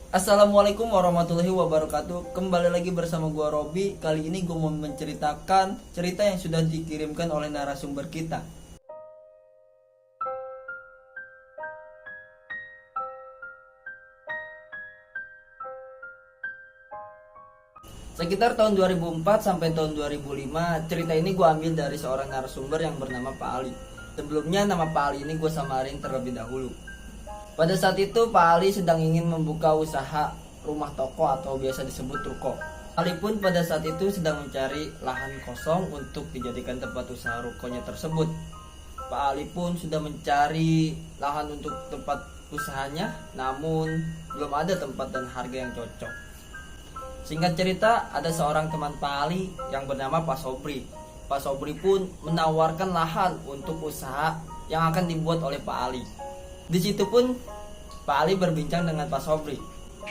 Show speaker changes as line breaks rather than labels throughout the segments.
Assalamualaikum warahmatullahi wabarakatuh. Kembali lagi bersama gua Robi. Kali ini gua mau menceritakan cerita yang sudah dikirimkan oleh narasumber kita. Sekitar tahun 2004 sampai tahun 2005, cerita ini gua ambil dari seorang narasumber yang bernama Pak Ali. Sebelumnya nama Pak Ali ini gua samarin terlebih dahulu. Pada saat itu Pak Ali sedang ingin membuka usaha rumah toko atau biasa disebut ruko. Ali pun pada saat itu sedang mencari lahan kosong untuk dijadikan tempat usaha rukonya tersebut. Pak Ali pun sudah mencari lahan untuk tempat usahanya, namun belum ada tempat dan harga yang cocok. Singkat cerita, ada seorang teman Pak Ali yang bernama Pak Sobri. Pak Sobri pun menawarkan lahan untuk usaha yang akan dibuat oleh Pak Ali. Di situ pun Pak Ali berbincang dengan Pak Sobri.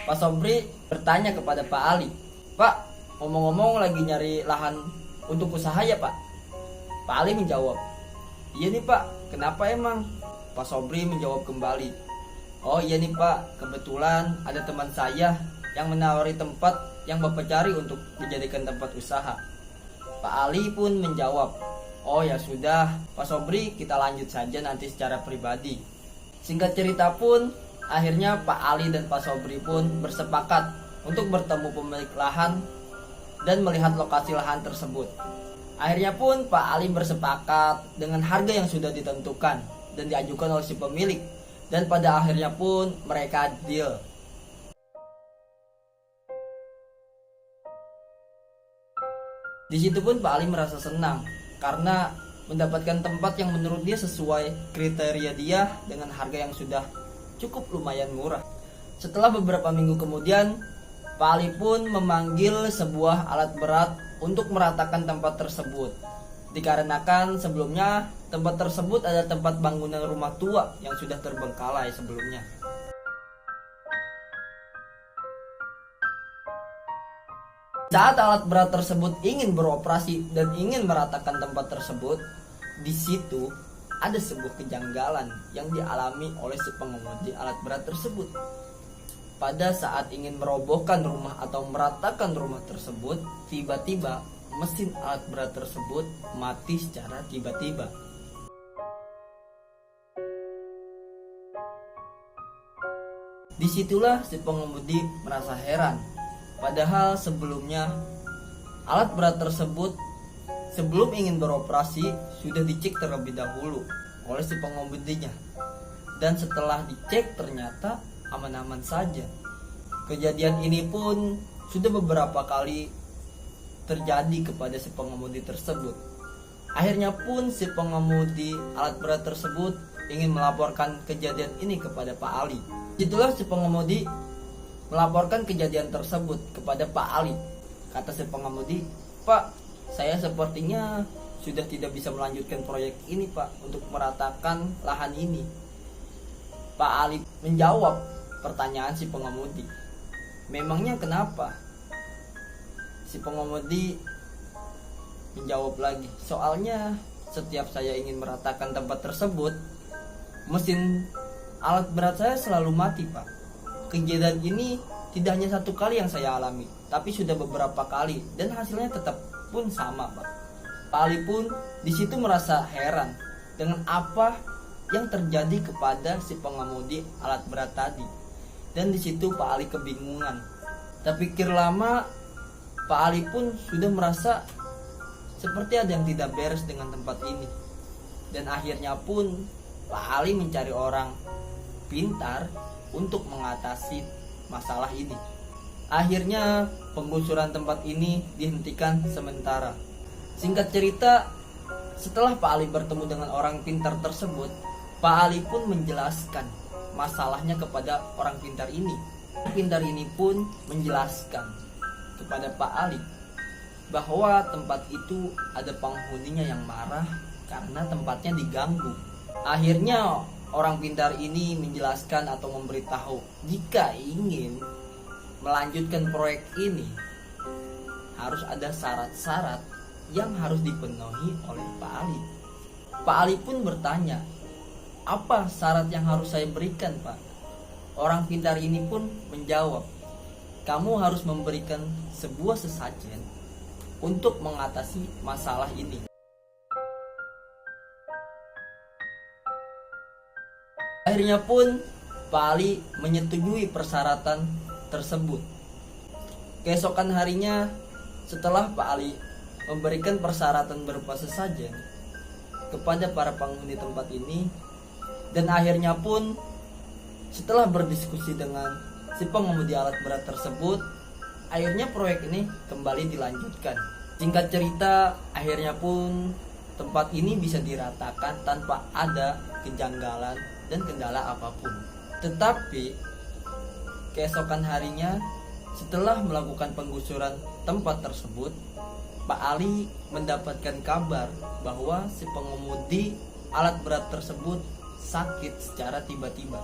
Pak Sobri bertanya kepada Pak Ali, "Pak, ngomong-ngomong lagi nyari lahan untuk usaha ya Pak?" Pak Ali menjawab, "Iya nih Pak, kenapa emang?" Pak Sobri menjawab kembali, "Oh iya nih Pak, kebetulan ada teman saya yang menawari tempat yang Bapak cari untuk dijadikan tempat usaha." Pak Ali pun menjawab, "Oh ya sudah Pak Sobri, kita lanjut saja nanti secara pribadi." Singkat cerita pun, akhirnya Pak Ali dan Pak Sobri pun bersepakat untuk bertemu pemilik lahan dan melihat lokasi lahan tersebut. Akhirnya pun Pak Ali bersepakat dengan harga yang sudah ditentukan dan diajukan oleh si pemilik, dan pada akhirnya pun mereka deal. Di situ pun Pak Ali merasa senang karena mendapatkan tempat yang menurut dia sesuai kriteria dia dengan harga yang sudah cukup lumayan murah. Setelah beberapa minggu kemudian, Pak Ali pun memanggil sebuah alat berat untuk meratakan tempat tersebut. Dikarenakan sebelumnya tempat tersebut adalah tempat bangunan rumah tua yang sudah terbengkalai sebelumnya. Saat alat berat tersebut ingin beroperasi dan ingin meratakan tempat tersebut, di situ ada sebuah kejanggalan yang dialami oleh si pengemudi alat berat tersebut. Pada saat ingin merobohkan rumah atau meratakan rumah tersebut, tiba-tiba mesin alat berat tersebut mati secara tiba-tiba. Disitulah si pengemudi merasa heran. Padahal sebelumnya alat berat tersebut sebelum ingin beroperasi sudah dicek terlebih dahulu oleh si pengemudinya. Dan setelah dicek ternyata aman-aman saja. Kejadian ini pun sudah beberapa kali terjadi kepada si pengemudi tersebut. Akhirnya pun si pengemudi alat berat tersebut ingin melaporkan kejadian ini kepada Pak Ali. Itulah si pengemudi melaporkan kejadian tersebut kepada Pak Ali. Kata si pengemudi, "Pak, saya sepertinya sudah tidak bisa melanjutkan proyek ini Pak untuk meratakan lahan ini." Pak Ali menjawab pertanyaan si pengemudi, "Memangnya kenapa?" Si pengemudi menjawab lagi, "Soalnya setiap saya ingin meratakan tempat tersebut, mesin alat berat saya selalu mati Pak. Kejadian ini tidak hanya satu kali yang saya alami, tapi sudah beberapa kali dan hasilnya tetap pun sama Pak." Pak Ali pun di situ merasa heran dengan apa yang terjadi kepada si pengemudi alat berat tadi. Dan di situ Pak Ali kebingungan. Tak pikir lama, Pak Ali pun sudah merasa seperti ada yang tidak beres dengan tempat ini. Dan akhirnya pun Pak Ali mencari orang pintar untuk mengatasi masalah ini. Akhirnya penggusuran tempat ini dihentikan sementara. Singkat cerita, setelah Pak Ali bertemu dengan orang pintar tersebut, Pak Ali pun menjelaskan masalahnya kepada orang pintar ini. Orang pintar ini pun menjelaskan kepada Pak Ali bahwa tempat itu ada penghuninya yang marah karena tempatnya diganggu. Akhirnya orang pintar ini menjelaskan atau memberitahu jika ingin melanjutkan proyek ini harus ada syarat-syarat yang harus dipenuhi oleh Pak Ali. Pak Ali pun bertanya, "Apa syarat yang harus saya berikan Pak?" Orang pintar ini pun menjawab, kamu harus memberikan sebuah sesajen untuk mengatasi masalah ini. Akhirnya pun Pak Ali menyetujui persyaratan tersebut. Keesokan harinya, setelah Pak Ali memberikan persyaratan berupa sesajen kepada para penghuni tempat ini, dan akhirnya pun setelah berdiskusi dengan si pengemudi alat berat tersebut, akhirnya proyek ini kembali dilanjutkan. Singkat cerita, akhirnya pun tempat ini bisa diratakan tanpa ada kejanggalan dan kendala apapun. Tetapi keesokan harinya, setelah melakukan penggusuran tempat tersebut, Pak Ali mendapatkan kabar bahwa si pengemudi alat berat tersebut sakit secara tiba-tiba.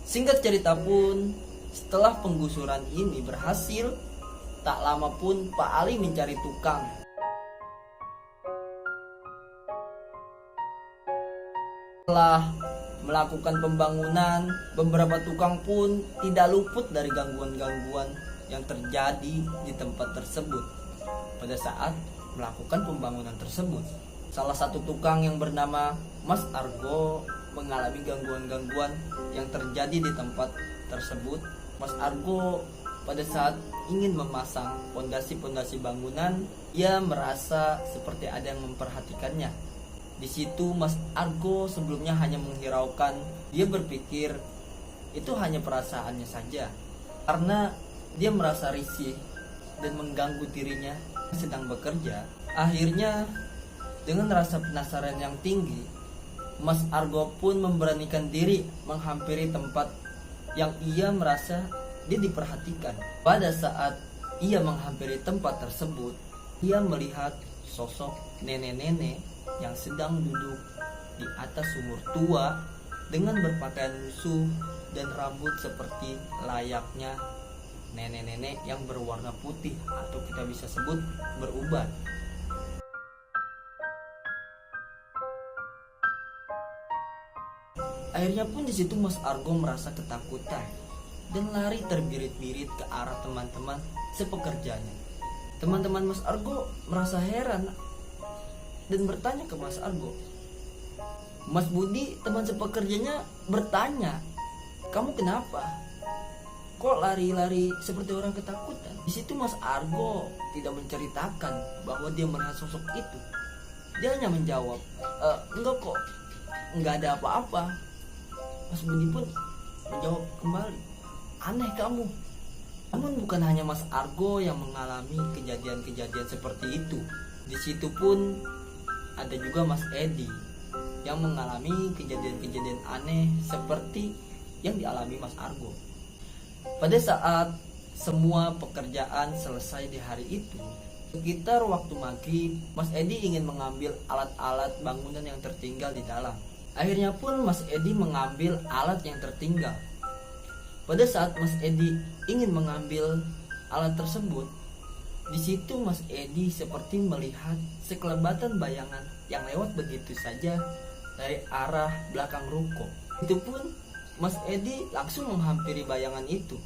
Singkat cerita pun, setelah penggusuran ini berhasil, tak lama pun Pak Ali mencari tukang. Setelah melakukan pembangunan, beberapa tukang pun tidak luput dari gangguan-gangguan yang terjadi di tempat tersebut pada saat melakukan pembangunan tersebut. Salah satu tukang yang bernama Mas Argo mengalami gangguan-gangguan yang terjadi di tempat tersebut. Mas Argo pada saat ingin memasang pondasi-pondasi bangunan, ia merasa seperti ada yang memperhatikannya. Di situ Mas Argo sebelumnya hanya menghiraukan. Dia berpikir itu hanya perasaannya saja, karena dia merasa risih dan mengganggu dirinya yang sedang bekerja. Akhirnya dengan rasa penasaran yang tinggi, Mas Argo pun memberanikan diri menghampiri tempat yang ia merasa dia diperhatikan. Pada saat ia menghampiri tempat tersebut, ia melihat sosok nenek-nenek yang sedang duduk di atas sumur tua dengan berpakaian lusuh dan rambut seperti layaknya nenek-nenek yang berwarna putih, atau kita bisa sebut beruban. Akhirnya pun di situ Mas Argo merasa ketakutan dan lari terbirit-birit ke arah teman-teman sepekerjanya. Teman-teman Mas Argo merasa heran dan bertanya ke Mas Argo. Mas Budi, teman sepekerjanya, bertanya, kamu kenapa? Kok lari-lari seperti orang ketakutan? Di situ Mas Argo tidak menceritakan bahwa dia melihat sosok itu. Dia hanya menjawab, enggak kok, enggak ada apa-apa. Mas Budi pun menjawab kembali, aneh kamu. Namun bukan hanya Mas Argo yang mengalami kejadian-kejadian seperti itu. Di situ pun ada juga Mas Edi yang mengalami kejadian-kejadian aneh seperti yang dialami Mas Argo. Pada saat semua pekerjaan selesai di hari itu, sekitar waktu maghrib, Mas Edi ingin mengambil alat-alat bangunan yang tertinggal di dalam. Akhirnya pun Mas Edi mengambil alat yang tertinggal. Pada saat Mas Edi ingin mengambil alat tersebut, di situ Mas Edi seperti melihat sekelebatan bayangan yang lewat begitu saja dari arah belakang ruko. Itu pun Mas Edi langsung menghampiri bayangan itu.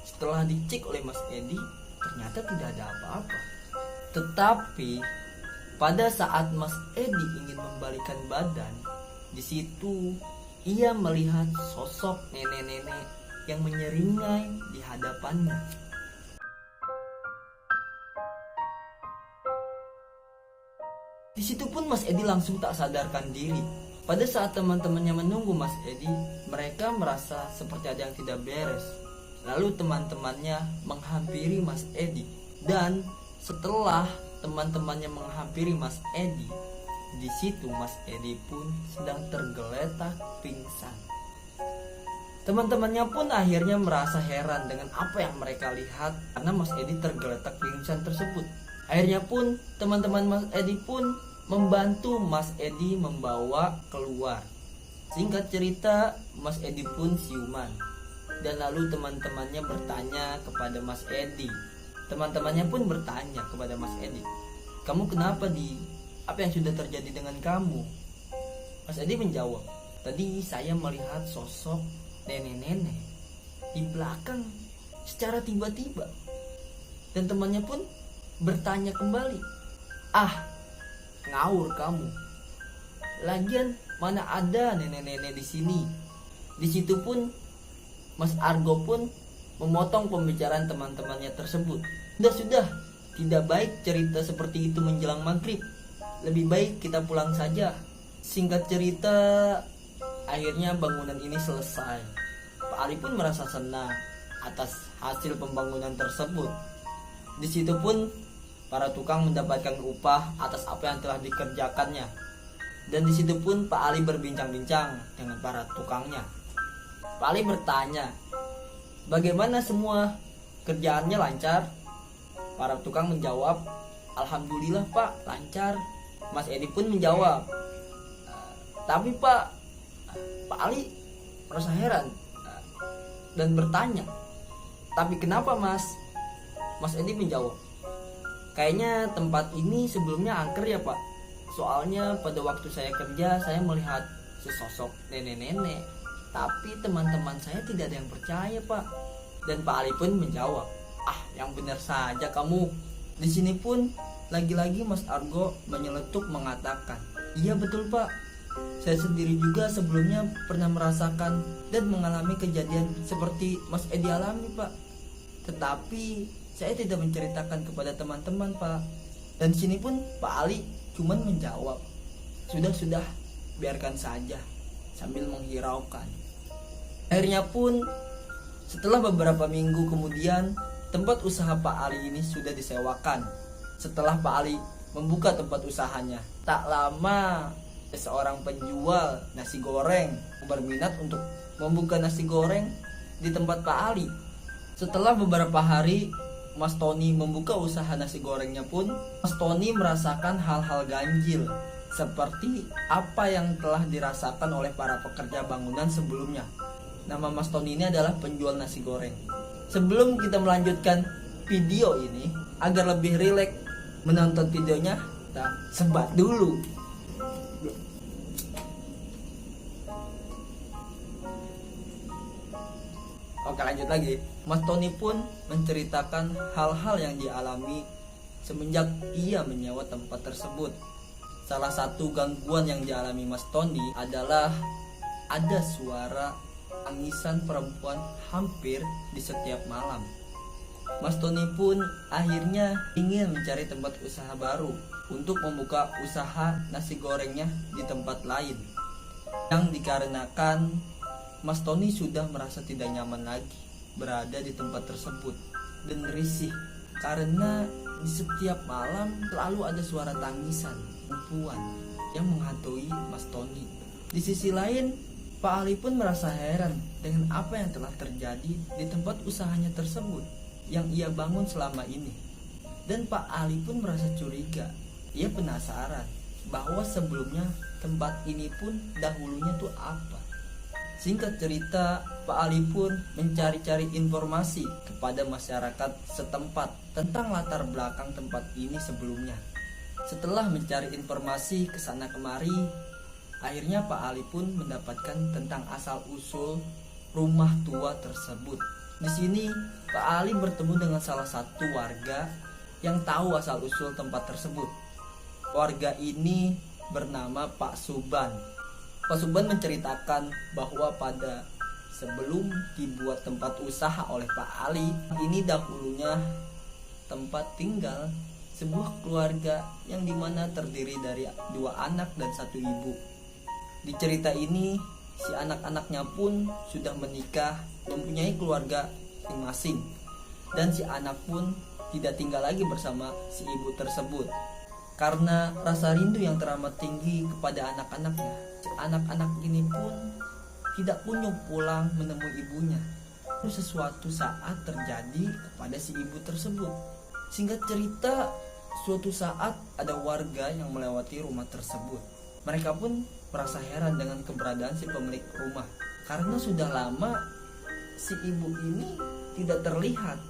Setelah dicek oleh Mas Edi, ternyata tidak ada apa-apa. Tetapi pada saat Mas Edi ingin membalikkan badan, di situ ia melihat sosok nenek-nenek yang menyeringai di hadapannya. Di situ pun Mas Edi langsung tak sadarkan diri. Pada saat teman-temannya menunggu Mas Edi, mereka merasa seperti ada yang tidak beres. Lalu teman-temannya menghampiri Mas Edi, dan setelah teman-temannya menghampiri Mas Edi, di situ Mas Edi pun sedang tergeletak pingsan. Teman-temannya pun akhirnya merasa heran dengan apa yang mereka lihat karena Mas Edi tergeletak pingsan tersebut. Akhirnya pun teman-teman Mas Edi pun membantu Mas Edi membawa keluar. Singkat cerita, Mas Edi pun siuman. Dan lalu teman-temannya bertanya kepada Mas Edi. Teman-temannya pun bertanya kepada Mas Edi, kamu kenapa Di? Apa yang sudah terjadi dengan kamu? Mas Edi menjawab, tadi saya melihat sosok nenek-nenek di belakang secara tiba-tiba. Dan temannya pun bertanya kembali, "Ah, ngawur kamu. Lagian mana ada nenek-nenek di sini." Di situ pun Mas Argo pun memotong pembicaraan teman-temannya tersebut. Sudah, tidak baik cerita seperti itu menjelang maghrib. Lebih baik kita pulang saja. Singkat cerita, akhirnya bangunan ini selesai. Pak Ali pun merasa senang atas hasil pembangunan tersebut. Di situ pun para tukang mendapatkan upah atas apa yang telah dikerjakannya. Dan di situ pun Pak Ali berbincang-bincang dengan para tukangnya. Pak Ali bertanya, "Bagaimana semua kerjaannya lancar?" Para tukang menjawab, "Alhamdulillah Pak, lancar." Mas Edi pun menjawab, "Tapi Pak Ali merasa heran dan bertanya, 'Tapi kenapa Mas?' Mas Edi menjawab, 'Kayaknya tempat ini sebelumnya angker ya Pak. Soalnya pada waktu saya kerja saya melihat sesosok nenek-nenek, tapi teman-teman saya tidak ada yang percaya Pak.' Dan Pak Ali pun menjawab, 'Ah, yang benar saja kamu.' Di sini pun lagi-lagi Mas Argo menyeletuk mengatakan, 'Iya betul Pak. Saya sendiri juga sebelumnya pernah merasakan dan mengalami kejadian seperti Mas Edi alami Pak. Tetapi saya tidak menceritakan kepada teman-teman Pak.' Dan sini pun Pak Ali cuman menjawab, 'Sudah, biarkan saja,' sambil menghiraukan. Akhirnya pun setelah beberapa minggu kemudian, tempat usaha Pak Ali ini sudah disewakan. Setelah Pak Ali membuka tempat usahanya, tak lama seorang penjual nasi goreng berminat untuk membuka nasi goreng di tempat Pak Ali. Setelah beberapa hari Mas Tony membuka usaha nasi gorengnya pun, Mas Tony merasakan hal-hal ganjil seperti apa yang telah dirasakan oleh para pekerja bangunan sebelumnya. Nama Mas Tony ini adalah penjual nasi goreng. Sebelum kita melanjutkan video ini, agar lebih rileks menonton videonya, kita sebat dulu. Oke, lanjut lagi. Mas Tony pun menceritakan hal-hal yang dialami semenjak ia menyewa tempat tersebut. Salah satu gangguan yang dialami Mas Tony adalah ada suara tangisan perempuan hampir di setiap malam. Mas Tony pun akhirnya ingin mencari tempat usaha baru untuk membuka usaha nasi gorengnya di tempat lain, yang dikarenakan Mas Tony sudah merasa tidak nyaman lagi berada di tempat tersebut dan risih karena di setiap malam selalu ada suara tangisan perempuan yang menghantui Mas Tony. Di sisi lain, Pak Ali pun merasa heran dengan apa yang telah terjadi di tempat usahanya tersebut yang ia bangun selama ini. Dan Pak Ali pun merasa curiga. Ia penasaran bahwa sebelumnya tempat ini pun dahulunya tuh apa. Singkat cerita, Pak Ali pun mencari-cari informasi kepada masyarakat setempat tentang latar belakang tempat ini sebelumnya. Setelah mencari informasi ke sana kemari, akhirnya Pak Ali pun mendapatkan tentang asal-usul rumah tua tersebut. Di sini Pak Ali bertemu dengan salah satu warga yang tahu asal-usul tempat tersebut. Warga ini bernama Pak Suban. Pak Suban menceritakan bahwa pada sebelum dibuat tempat usaha oleh Pak Ali, ini dahulunya tempat tinggal sebuah keluarga yang dimana terdiri dari 2 anak dan 1 ibu. Di cerita ini, si anak-anaknya pun sudah menikah, mempunyai keluarga masing-masing. Dan si anak pun tidak tinggal lagi bersama si ibu tersebut. Karena rasa rindu yang teramat tinggi kepada anak-anaknya, si anak-anak ini pun tidak kunjung pulang menemui ibunya. Lalu sesuatu saat terjadi kepada si ibu tersebut. Singkat cerita, suatu saat ada warga yang melewati rumah tersebut. Mereka pun merasa heran dengan keberadaan si pemilik rumah, karena sudah lama si ibu ini tidak terlihat,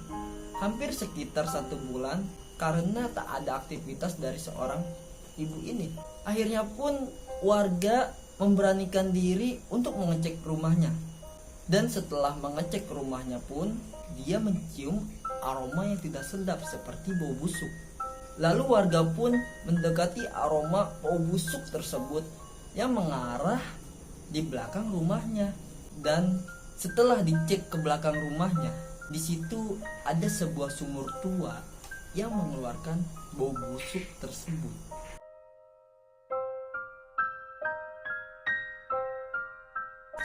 hampir sekitar 1 bulan, karena tak ada aktivitas dari seorang ibu ini. Akhirnya pun warga memberanikan diri untuk mengecek rumahnya. Dan setelah mengecek rumahnya pun, dia mencium aroma yang tidak sedap seperti bau busuk. Lalu warga pun mendekati aroma bau busuk tersebut yang mengarah di belakang rumahnya. Dan setelah dicek ke belakang rumahnya, di situ ada sebuah sumur tua yang mengeluarkan bau busuk tersebut.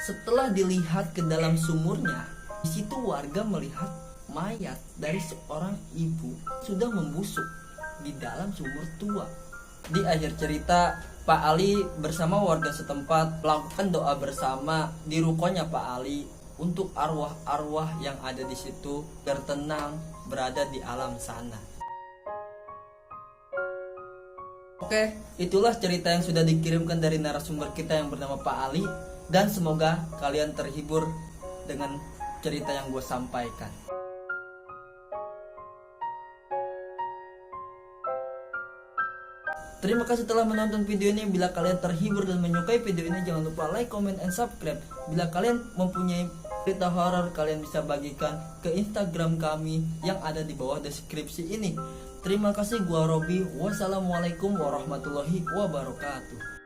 Setelah dilihat ke dalam sumurnya, di situ warga melihat mayat dari seorang ibu sudah membusuk di dalam sumur tua. Di akhir cerita, Pak Ali bersama warga setempat melakukan doa bersama di rukonya Pak Ali untuk arwah-arwah yang ada di situ agar tenang berada di alam sana. Oke, itulah cerita yang sudah dikirimkan dari narasumber kita yang bernama Pak Ali. Dan semoga kalian terhibur dengan cerita yang gue sampaikan. Terima kasih telah menonton video ini. Bila kalian terhibur dan menyukai video ini, jangan lupa like, comment, and subscribe. Bila kalian mempunyai cerita horor, kalian bisa bagikan ke Instagram kami yang ada di bawah deskripsi ini. Terima kasih, gua Robi. Wassalamualaikum warahmatullahi wabarakatuh.